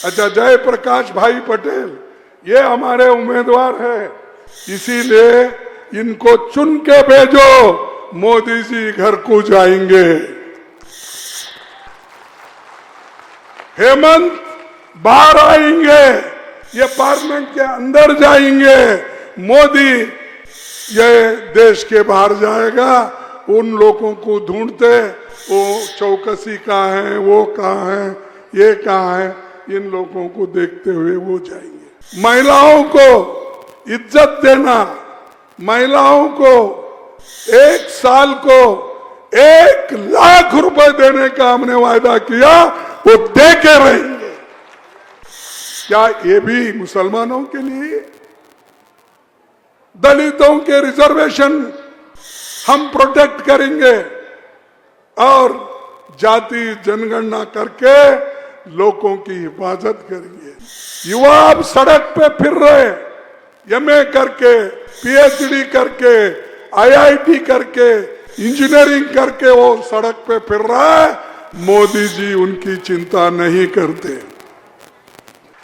अच्छा, जयप्रकाश भाई पटेल ये हमारे उम्मीदवार है, इसीलिए इनको चुन के भेजो, मोदी जी घर को जाएंगे। हेमंत बाहर आएंगे, ये पार्लियामेंट के अंदर जाएंगे, मोदी ये देश के बाहर जाएगा। उन लोगों को ढूंढते, वो चौकसी कहाँ है, वो कहाँ है, ये कहाँ है, इन लोगों को देखते हुए वो जाएंगे। महिलाओं को इज्जत देना, महिलाओं को 1 साल को 1 लाख रुपए देने का हमने वायदा किया, वो दे के रहेंगे। क्या ये भी मुसलमानों के लिए? दलितों के रिजर्वेशन हम प्रोटेक्ट करेंगे और जाति जनगणना करके लोगों की हिफाजत करेंगे। युवा अब सड़क पे फिर रहे, एमए करके, पीएचडी करके, आईआईटी करके, इंजीनियरिंग करके वो सड़क पे फिर रहा है। मोदी जी उनकी चिंता नहीं करते।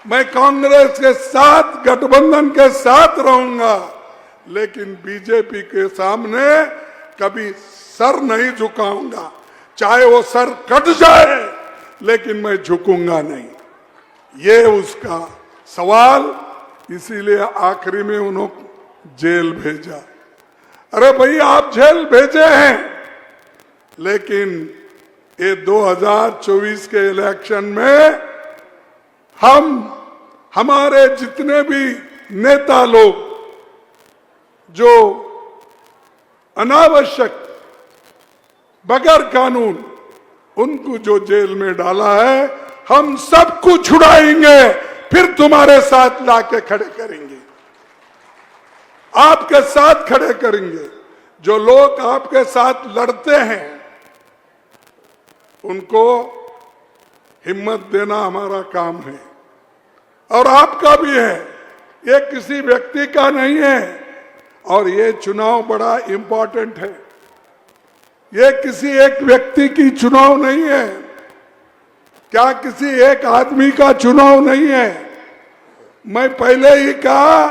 मैं कांग्रेस के साथ, गठबंधन के साथ रहूंगा, लेकिन बीजेपी के सामने कभी सर नहीं झुकाऊंगा। चाहे वो सर कट जाए, लेकिन मैं झुकूंगा नहीं। ये उसका सवाल, इसीलिए आखिरी में उन्होंने जेल भेजा। अरे भाई, आप जेल भेजे हैं, लेकिन ये 2024 के इलेक्शन में हमारे जितने भी नेता लोग जो अनावश्यक बगैर कानून उनको जो जेल में डाला है, हम सबको छुड़ाएंगे, फिर तुम्हारे साथ लाके खड़े करेंगे, आपके साथ खड़े करेंगे। जो लोग आपके साथ लड़ते हैं उनको हिम्मत देना हमारा काम है, और आपका भी है। ये किसी व्यक्ति का नहीं है, और ये चुनाव बड़ा इंपॉर्टेंट है। ये किसी एक व्यक्ति की चुनाव नहीं है, क्या किसी एक आदमी का चुनाव नहीं है। मैं पहले ही कहा,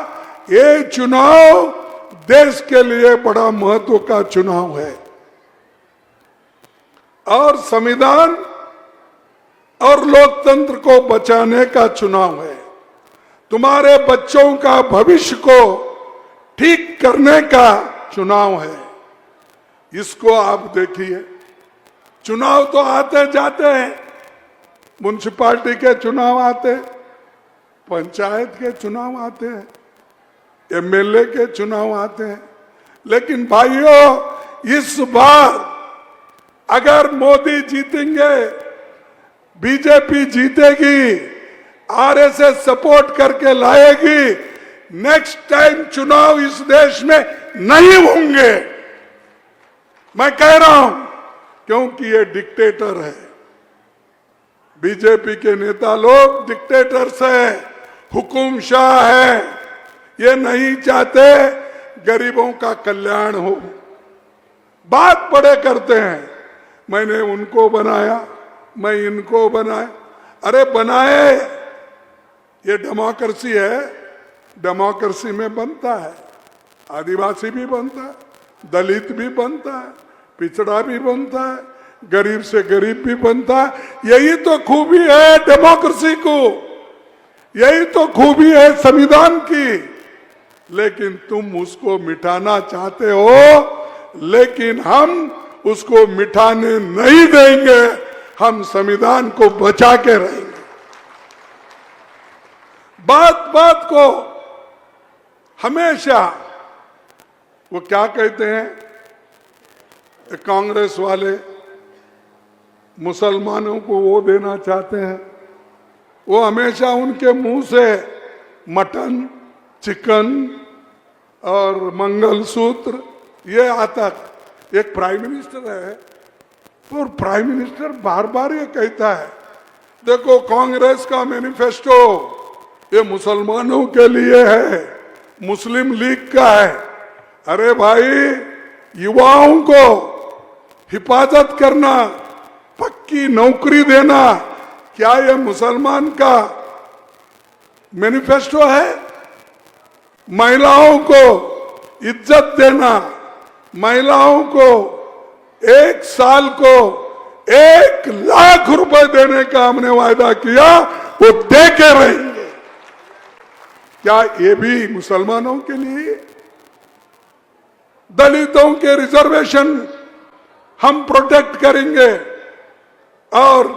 ये चुनाव देश के लिए बड़ा महत्व का चुनाव है, और संविधान और लोकतंत्र को बचाने का चुनाव है। तुम्हारे बच्चों का भविष्य को ठीक करने का चुनाव है। इसको आप देखिए, चुनाव तो आते जाते हैं, म्युनिसिपैलिटी के चुनाव आते, पंचायत के चुनाव आते हैं, एमएलए के चुनाव आते हैं, लेकिन भाइयों, इस बार अगर मोदी जीतेंगे, बीजेपी जीतेगी, आरएसएस सपोर्ट करके लाएगी, नेक्स्ट टाइम चुनाव इस देश में नहीं होंगे। मैं कह रहा हूं, क्योंकि ये डिक्टेटर है। बीजेपी के नेता लोग डिक्टेटर्स है, हुकुमशाह है। ये नहीं चाहते गरीबों का कल्याण हो, बात बड़े करते हैं, मैंने उनको बनाया, मैं इनको बनाया। अरे बनाए, ये डेमोक्रेसी है, डेमोक्रेसी में बनता है, आदिवासी भी बनता है, दलित भी बनता है, पिछड़ा भी बनता है, गरीब से गरीब भी बनता है। यही तो खूबी है डेमोक्रेसी को, यही तो खूबी है संविधान की। लेकिन तुम उसको मिटाना चाहते हो, लेकिन हम उसको मिटाने नहीं देंगे, हम संविधान को बचा के रहेंगे। बात बात को हमेशा वो क्या कहते हैं, कांग्रेस वाले मुसलमानों को वो देना चाहते हैं, वो हमेशा उनके मुंह से मटन, चिकन और मंगलसूत्र ये आता। एक प्राइम मिनिस्टर है, तो प्राइम मिनिस्टर बार बार ये कहता है, देखो कांग्रेस का मैनिफेस्टो ये मुसलमानों के लिए है, मुस्लिम लीग का है। अरे भाई, युवाओं को हिफाजत करना, पक्की नौकरी देना, क्या ये मुसलमान का मैनिफेस्टो है महिलाओं को इज्जत देना, महिलाओं को 1 साल को 1 लाख रुपए देने का हमने वायदा किया, वो दे के रहेंगे। क्या ये भी मुसलमानों के लिए? दलितों के रिजर्वेशन हम प्रोटेक्ट करेंगे और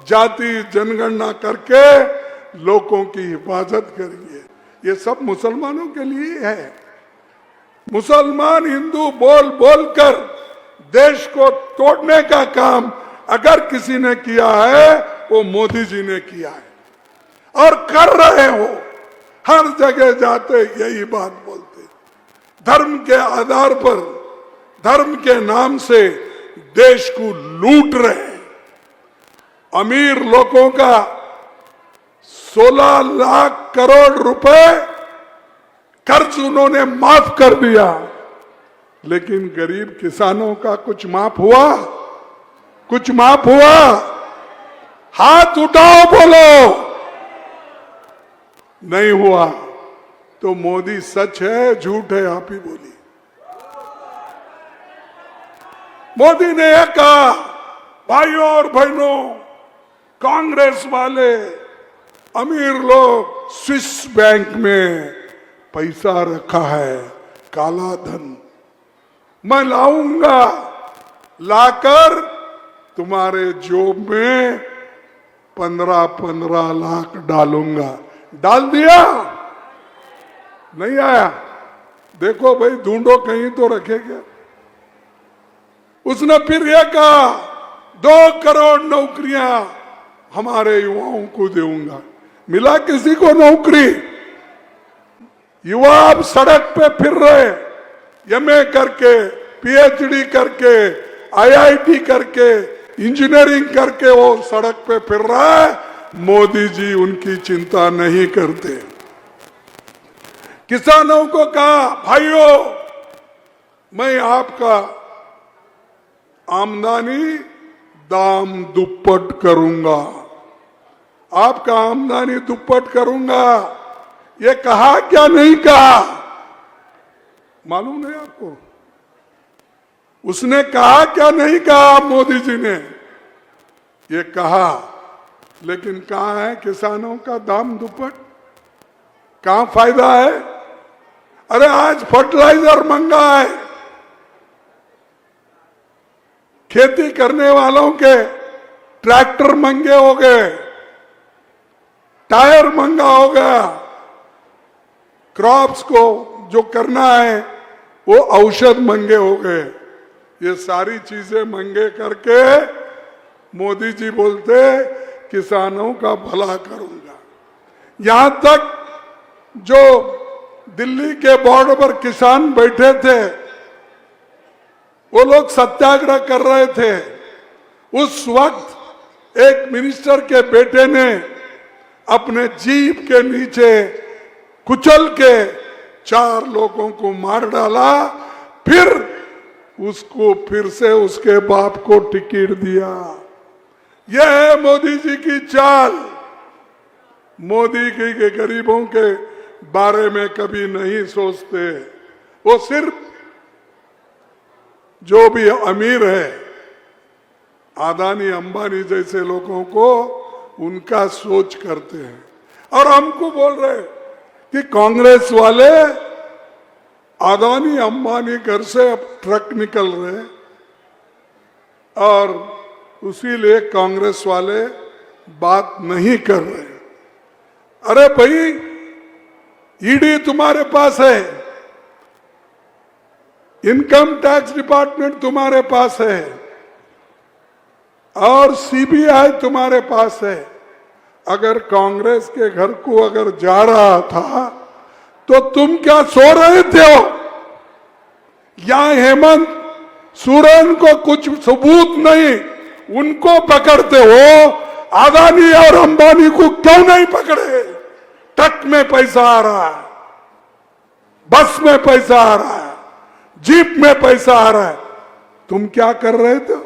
जाति जनगणना करके लोगों की हिफाजत करेंगे। ये सब मुसलमानों के लिए है। मुसलमान हिंदू बोल बोल कर देश को तोड़ने का काम अगर किसी ने किया है वो मोदी जी ने किया है और कर रहे हो। हर जगह जाते यही बात बोलते, धर्म के आधार पर, धर्म के नाम से देश को लूट रहे हैं। अमीर लोगों का 16 लाख करोड़ रुपए कर्ज उन्होंने माफ कर दिया, लेकिन गरीब किसानों का कुछ माफ हुआ? कुछ माफ हुआ? हाथ उठाओ, बोलो। नहीं हुआ। तो मोदी सच है झूठ है? आप ही बोलिए। मोदी ने यह कहा, भाइयों और बहनों, कांग्रेस वाले अमीर लोग स्विस बैंक में पैसा रखा है, काला धन, मैं लाऊंगा, लाकर तुम्हारे जेब में 15-15 लाख डालूंगा। डाल दिया? नहीं आया? देखो भाई, ढूंढो कहीं तो रखे क्या। उसने फिर यह कहा 2 करोड़ नौकरियां हमारे युवाओं को दूंगा। मिला किसी को नौकरी? युवा अब सड़क पे फिर रहे, एमए करके, पीएचडी करके, आईआईटी करके, इंजीनियरिंग करके वो सड़क पे फिर रहा है। मोदी जी उनकी चिंता नहीं करते। किसानों को कहा, भाइयों, मैं आपका आमदनी दाम दुप्पट करूंगा, आपका आमदनी दुप्पट करूंगा। ये कहा क्या नहीं कहा? मालूम नहीं आपको? उसने कहा क्या नहीं कहा? मोदी जी ने ये कहा, लेकिन कहां है किसानों का दाम दुप्पट? कहां फायदा है? अरे आज फर्टिलाइजर महंगा है, खेती करने वालों के ट्रैक्टर महंगे हो गए, टायर महंगा हो गया, क्रॉप्स को जो करना है वो औषध महंगे हो गए। ये सारी चीजें महंगे करके मोदी जी बोलते किसानों का भला करूंगा। यहां तक जो दिल्ली के बॉर्डर पर किसान बैठे थे, वो लोग सत्याग्रह कर रहे थे। उस वक्त एक मिनिस्टर के बेटे ने अपने जीप के नीचे कुचल के 4 लोगों को मार डाला, फिर उसको फिर से उसके बाप को टिकट दिया। यह है मोदी जी की चाल। मोदी जी के गरीबों के बारे में कभी नहीं सोचते। वो सिर्फ जो भी अमीर है, अदानी अंबानी जैसे लोगों को उनका सोच करते हैं। और हमको बोल रहे कि कांग्रेस वाले अदानी अंबानी घर से अब ट्रक निकल रहे और उसीलिए कांग्रेस वाले बात नहीं कर रहे। अरे भाई, ईडी तुम्हारे पास है, इनकम टैक्स डिपार्टमेंट तुम्हारे पास है और सीबीआई तुम्हारे पास है। अगर कांग्रेस के घर को अगर जा रहा था तो तुम क्या सो रहे थे? यहां हेमंत सोरेन को कुछ सबूत नहीं, उनको पकड़ते हो। अदानी और अंबानी को क्यों नहीं पकड़े? ट्रक में पैसा आ रहा है, बस में पैसा आ रहा है, जीप में पैसा आ रहा है। तुम क्या कर रहे थे?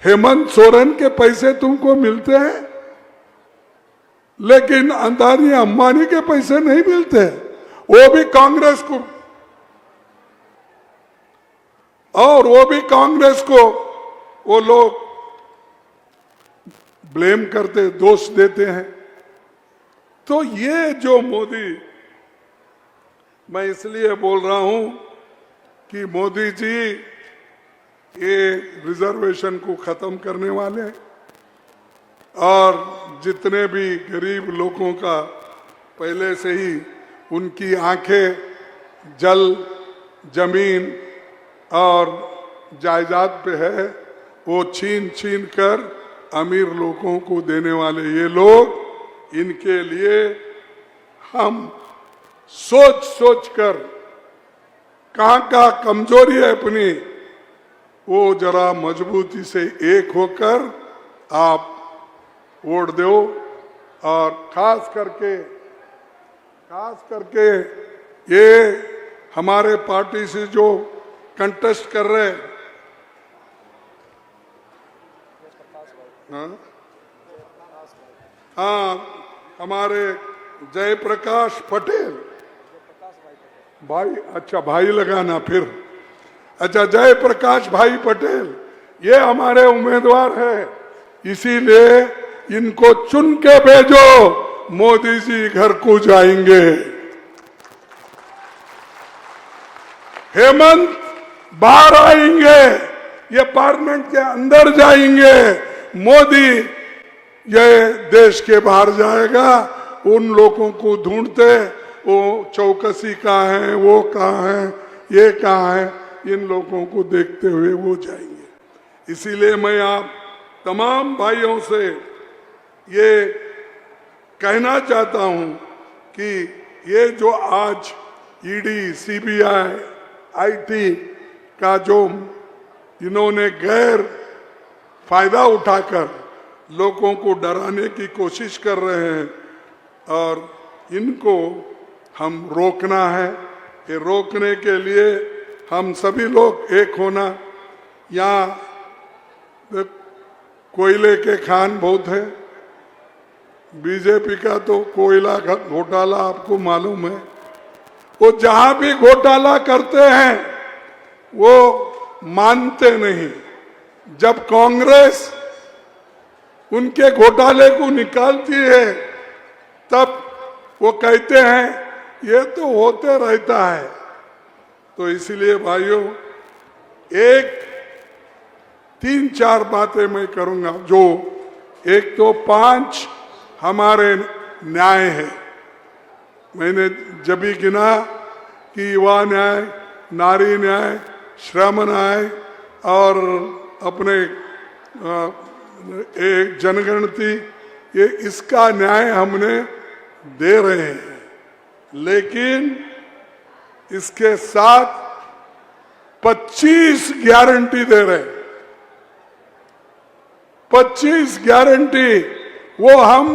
हेमंत सोरेन के पैसे तुमको मिलते हैं? लेकिन अंदानी अंबानी के पैसे नहीं मिलते, वो भी कांग्रेस को, और वो भी कांग्रेस को वो लोग ब्लेम करते, दोष देते हैं। तो ये जो मोदी, मैं इसलिए बोल रहा हूं कि मोदी जी ये रिजर्वेशन को खत्म करने वाले हैं, और जितने भी गरीब लोगों का पहले से ही उनकी आंखें जल, जमीन और जायदाद पे है, वो छीन छीन कर अमीर लोगों को देने वाले ये लोग, इनके लिए हम सोच सोच कर कहाँ कमजोरी है अपनी, वो जरा मजबूती से एक होकर आप वोट दो। और खास करके ये हमारे पार्टी से जो कंटेस्ट कर रहे हैं, हाँ, हमारे जयप्रकाश पटेल भाई, अच्छा भाई लगाना फिर, अच्छा जयप्रकाश भाई पटेल ये हमारे उम्मीदवार है, इसीलिए इनको चुन के भेजो, मोदी जी घर को जाएंगे। हेमंत बाहर आएंगे, ये पार्लियामेंट के अंदर जाएंगे, मोदी ये देश के बाहर जाएगा, उन लोगों को ढूंढते, वो चौकसी कहाँ है, वो कहाँ है, ये कहाँ है, इन लोगों को देखते हुए वो जाएंगे। इसीलिए मैं आप तमाम भाइयों से ये कहना चाहता हूं कि ये जो आज ईडी, सीबीआई, आईटी का जो इन्होंने गैर फायदा उठाकर लोगों को डराने की कोशिश कर रहे हैं, और इनको हम रोकना है। ये रोकने के लिए हम सभी लोग एक होना, यहाँ कोयले के खान बहुत है, बीजेपी का तो कोयला घोटाला आपको मालूम है, वो जहां भी घोटाला करते हैं वो मानते नहीं। जब कांग्रेस उनके घोटाले को निकालती है तब वो कहते हैं ये तो होते रहता है। तो इसलिए भाइयों, एक 3-4 बातें मैं करूंगा। जो एक तो 5 हमारे न्याय है, मैंने जब भी गिना कि युवा न्याय, नारी न्याय, श्रम न्याय और अपने एक जनगणति, ये इसका न्याय हमने दे रहे हैं, लेकिन इसके साथ 25 गारंटी दे रहे हैं। 25 गारंटी वो हम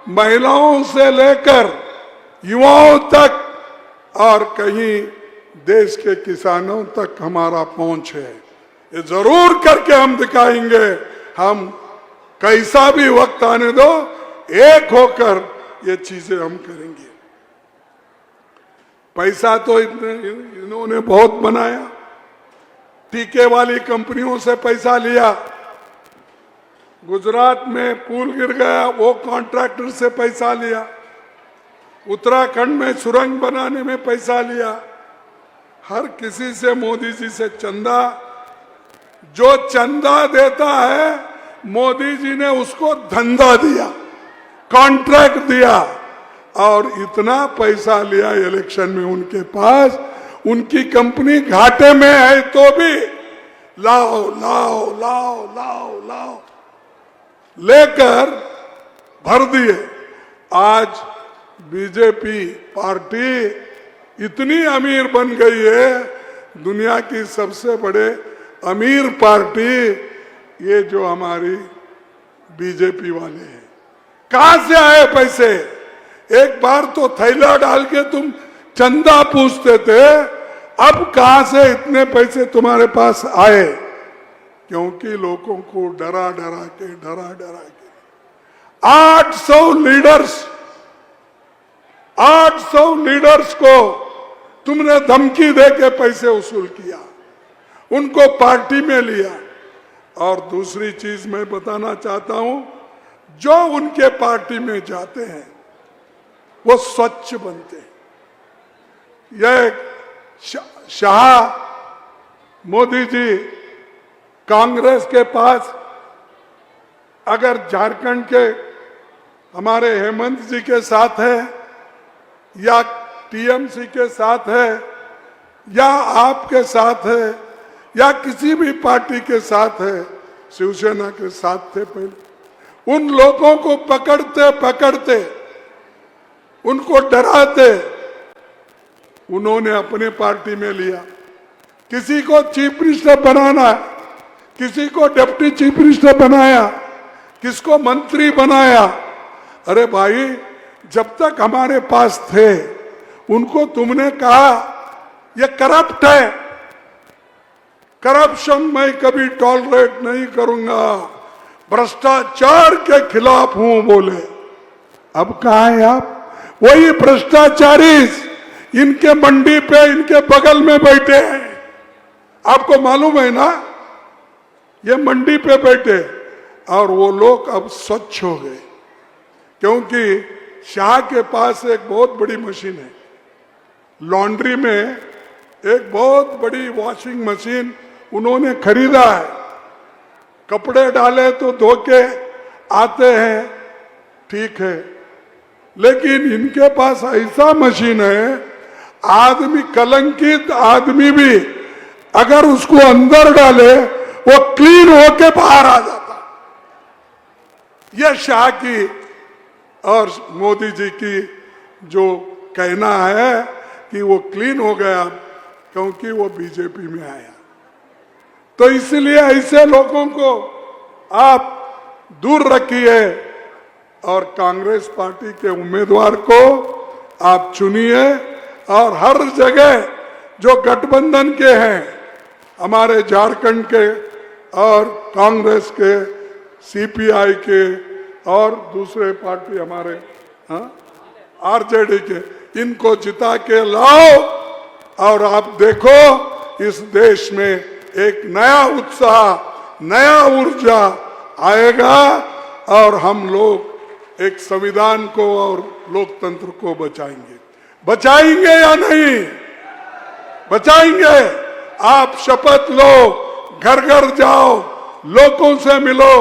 महिलाओं से लेकर युवाओं तक और कहीं देश के किसानों तक हमारा पहुंच है। ये जरूर करके हम दिखाएंगे। हम कैसा भी वक्त आने दो, एक होकर ये चीजें हम करेंगे। पैसा तो इन्होंने बहुत बनाया, टीके वाली कंपनियों से पैसा लिया, गुजरात में पुल गिर गया, वो कॉन्ट्रैक्टर से पैसा लिया, उत्तराखंड में सुरंग बनाने में पैसा लिया, हर किसी से मोदी जी से चंदा, जो चंदा देता है मोदी जी ने उसको धंधा दिया, कॉन्ट्रैक्ट दिया, और इतना पैसा लिया इलेक्शन में उनके पास, उनकी कंपनी घाटे में है तो भी लाओ लाओ लाओ लाओ लाओ लेकर भर दिए। आज बीजेपी पार्टी इतनी अमीर बन गई है, दुनिया की सबसे बड़े अमीर पार्टी ये जो हमारी बीजेपी वाले हैं। कहां से आए पैसे? एक बार तो थैला डाल के तुम चंदा पूछते थे, अब कहां से इतने पैसे तुम्हारे पास आए? क्योंकि लोगों को डरा डरा के 800 लीडर्स को तुमने धमकी देके पैसे वसूल किया, उनको पार्टी में लिया। और दूसरी चीज मैं बताना चाहता हूं, जो उनके पार्टी में जाते हैं वो स्वच्छ बनते हैं। यह शाह मोदी जी कांग्रेस के पास अगर झारखंड के हमारे हेमंत जी के साथ है या टीएमसी के साथ है या आपके साथ है या किसी भी पार्टी के साथ है, शिवसेना के साथ थे पहले, उन लोगों को पकड़ते पकड़ते उनको डराते उन्होंने अपने पार्टी में लिया। किसी को चीफ मिनिस्टर बनाना, किसी को डिप्टी चीफ मिनिस्टर बनाया, किसको मंत्री बनाया। अरे भाई, जब तक हमारे पास थे उनको तुमने कहा ये करप्ट है, करप्शन मैं कभी टॉलरेट नहीं करूंगा, भ्रष्टाचार के खिलाफ हूं बोले। अब कहां है आप? वही भ्रष्टाचारी इनके मंडी पे इनके बगल में बैठे हैं। आपको मालूम है ना, ये मंडी पे बैठे और वो लोग अब स्वच्छ हो गए, क्योंकि शाह के पास एक बहुत बड़ी मशीन है। लॉन्ड्री में एक बहुत बड़ी वॉशिंग मशीन उन्होंने खरीदा है। कपड़े डाले तो धो के आते हैं, ठीक है, लेकिन इनके पास ऐसा मशीन है, आदमी कलंकित आदमी भी अगर उसको अंदर डाले वो क्लीन होके बाहर आ जाता। यह शाह की और मोदी जी की जो कहना है कि वो क्लीन हो गया क्योंकि वो बीजेपी में आया। तो इसलिए ऐसे लोगों को आप दूर रखिए और कांग्रेस पार्टी के उम्मीदवार को आप चुनिए। और हर जगह जो गठबंधन के हैं, हमारे झारखंड के और कांग्रेस के, सीपीआई के और दूसरे पार्टी हमारे आरजेडी के, इनको जिता के लाओ और आप देखो इस देश में एक नया उत्साह, नया ऊर्जा आएगा और हम लोग एक संविधान को और लोकतंत्र को बचाएंगे। बचाएंगे या नहीं? बचाएंगे। आप शपथ लो, घर घर जाओ, लोगों से मिलो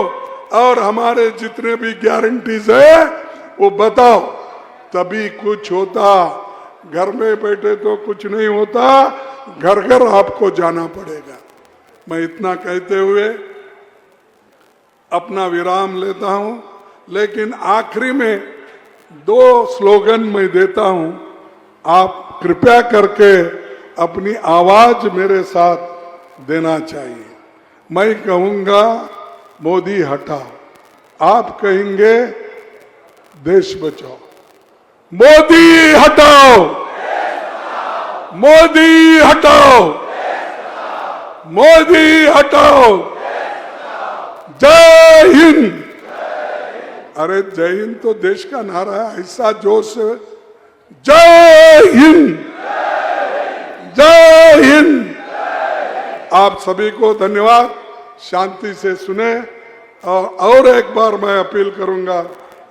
और हमारे जितने भी गारंटीज है वो बताओ, तभी कुछ होता। घर में बैठे तो कुछ नहीं होता, घर घर आपको जाना पड़ेगा। मैं इतना कहते हुए अपना विराम लेता हूं, लेकिन आखिरी में 2 स्लोगन मैं देता हूं, आप कृपया करके अपनी आवाज मेरे साथ देना चाहिए। मैं कहूंगा मोदी हटाओ, आप कहेंगे देश बचाओ। मोदी हटाओ, मोदी हटाओ, मोदी हटाओ। जय हिंद। अरे जय हिंद तो देश का नारा है, ऐसा जोश से जय हिंद, जय हिंद। आप सभी को धन्यवाद। शांति से सुने। और एक बार मैं अपील करूंगा,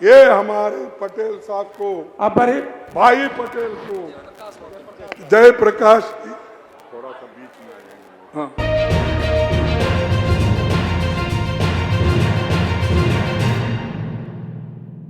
ये हमारे पटेल साहब को, भाई पटेल को, जय प्रकाश, थोड़ा सा बीच में, हाँ।